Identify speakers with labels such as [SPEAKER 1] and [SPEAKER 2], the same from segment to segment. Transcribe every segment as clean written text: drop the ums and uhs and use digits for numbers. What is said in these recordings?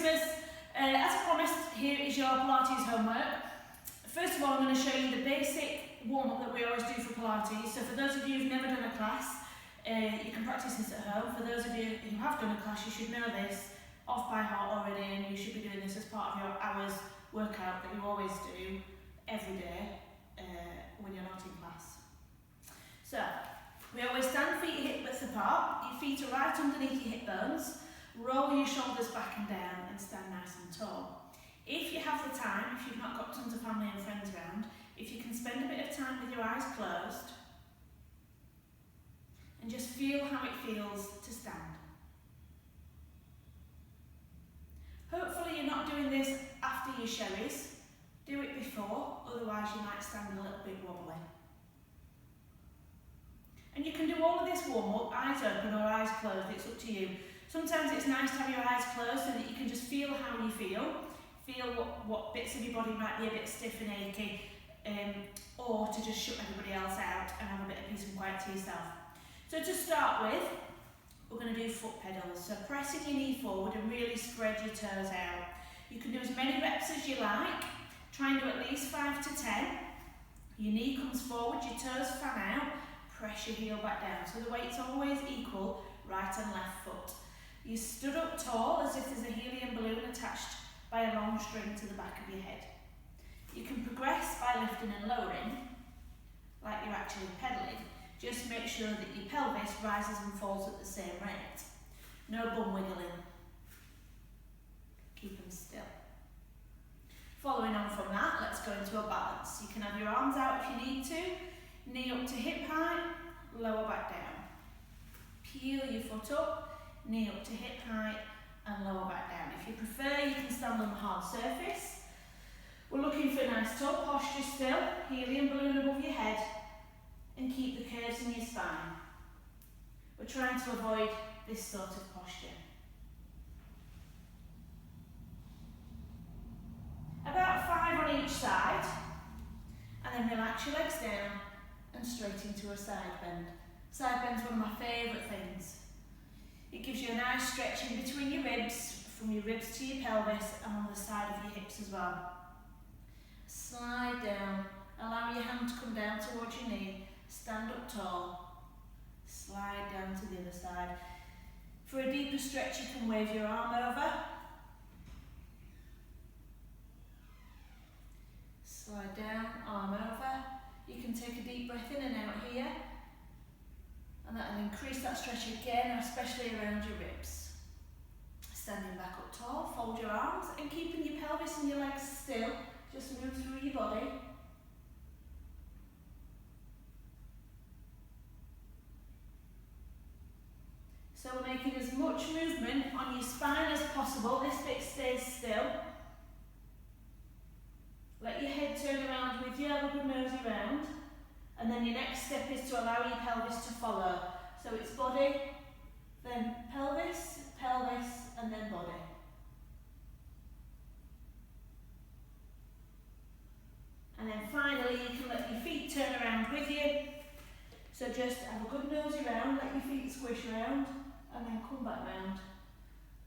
[SPEAKER 1] Christmas. As I promised, here is your Pilates homework. First of all, I'm going to show you the basic warm-up that we always do for Pilates. So for those of you who've never done a class, you can practice this at home. For those of you who have done a class, you should know this off by heart already, and you should be doing this as part of your hours workout that you always do every day when you're not in class. So, we always stand feet hip width apart, your feet are right underneath your hip bones, roll your shoulders back and down and stand nice and tall. If you have the time, if you've not got tons of family and friends around, if you can spend a bit of time with your eyes closed and just feel how it feels to stand. Hopefully you're not doing this after your sherries, do it before, otherwise you might stand a little bit wobbly. And you can do all of this warm-up, eyes open or eyes closed, it's up to you. Sometimes it's nice to have your eyes closed so that you can just feel how you feel what bits of your body might be a bit stiff and achy, or to just shut everybody else out and have a bit of peace and quiet to yourself. So to start with, we're going to do foot pedals. So pressing your knee forward and really spread your toes out. You can do as many reps as you like. Try and do at least 5 to 10. Your knee comes forward, your toes fan out. Press your heel back down, so the weight's always equal, right and left foot. You stood up tall as if there's a helium balloon attached by a long string to the back of your head. You can progress by lifting and lowering, like you're actually pedaling. Just make sure that your pelvis rises and falls at the same rate. No bum wiggling. Keep them still. Following on from that, let's go into a balance. You can have your arms out if you need to. Knee up to hip height, lower back down. Peel your foot up, knee up to hip height and lower back down. If you prefer, you can stand on the hard surface. We're looking for a nice tall posture still, helium balloon above your head, and keep the curves in your spine. We're trying to avoid this sort of posture. About 5 on each side, and then relax your legs down and straight into a side bend. Side bend's one of my favourite things. It gives you a nice stretch in between your ribs, from your ribs to your pelvis and on the side of your hips as well. Slide down, allow your hand to come down towards your knee, stand up tall, slide down to the other side. For a deeper stretch you can wave your arm over, slide down, arm over. You can take a deep breath in and out here, and that'll increase that stretch again, especially around your ribs. Standing back up tall, fold your arms and keeping your pelvis and your legs still, just move through your body. So we're making as much movement on your spine as possible. This bit stays still. Let your head turn around with you, have a good nosy round. And then your next step is to allow your pelvis to follow. So it's body, then pelvis, pelvis, and then body. And then finally you can let your feet turn around with you. So just have a good nosy round, let your feet squish around, and then come back round,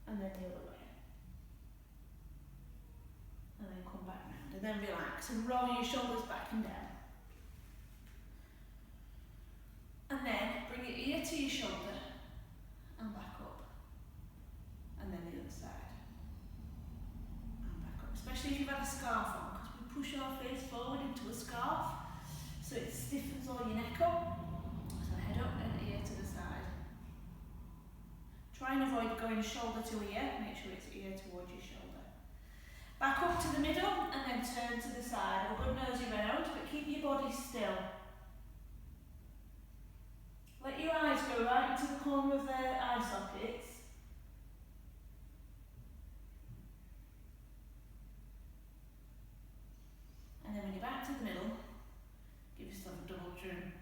[SPEAKER 1] and then the other way. And then come back round, and then relax and roll your shoulders back and down. And then bring your ear to your shoulder and back up. And then the other side. And back up. Especially if you've had a scarf on, because we push our face forward into a scarf so it stiffens all your neck up. So head up and ear to the side. Try and avoid going shoulder to ear, make sure it's ear towards your shoulder. Back up to the middle and then turn to the side. Have a good nosy round, but keep your body still. Let your eyes go right into the corner of their eye sockets. And then when you're back to the middle, give yourself a double chin.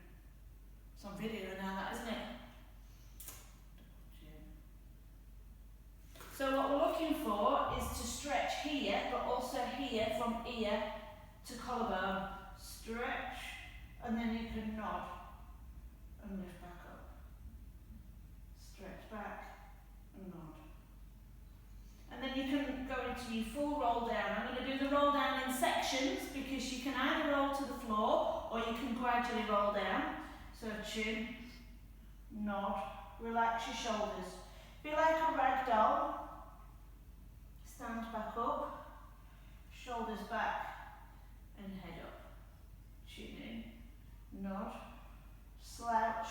[SPEAKER 1] It's on video now, that, isn't it? Double chin. So what we're looking for is to stretch here, but also here from ear to collarbone. Stretch, and then you can nod and lift back up. Stretch back and nod. And then you can go to your full roll down. I'm going to do the roll down in sections because you can either roll to the floor or you can gradually roll down. So chin, nod, relax your shoulders. Be like a rag doll. Stand back up, shoulders back and head up. Chin in, nod, slouch,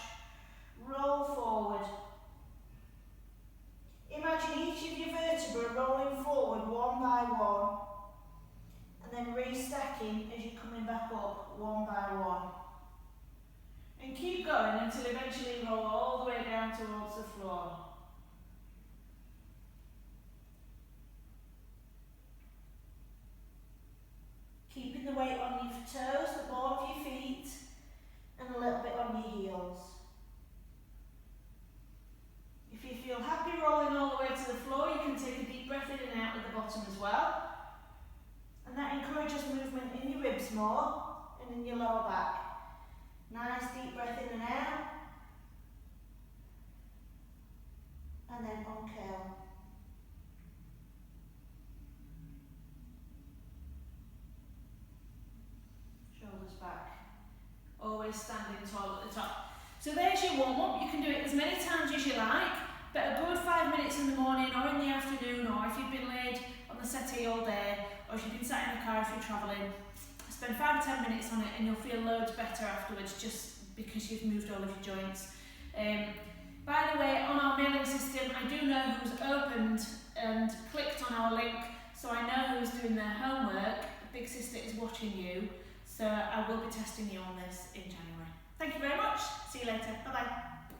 [SPEAKER 1] roll forward. Imagine each of your vertebrae rolling forward one by one and then restacking as you're coming back up one by one. And keep going until eventually you roll all the way down towards the floor. Keeping the weight on your toes, the ball of your feet, and a little bit on your heels. If you feel happy rolling all the way to the floor, you can take a deep breath in and out at the bottom as well. And that encourages movement in your ribs more and in your lower back. Nice deep breath in and out. And then uncurl. Shoulders back. Always standing tall at the top. So there's your warm up. You can do it as many times as you like, but a good 5 minutes in the morning or in the afternoon, or if you've been laid on the settee all day, or if you've been sat in the car if you're travelling, spend 5 or 10 minutes on it and you'll feel loads better afterwards just because you've moved all of your joints. By the way, on our mailing system, I do know who's opened and clicked on our link, so I know who's doing their homework. Big Sister is watching you, so I will be testing you on this in January. Thank you very much. See you later. Bye-bye.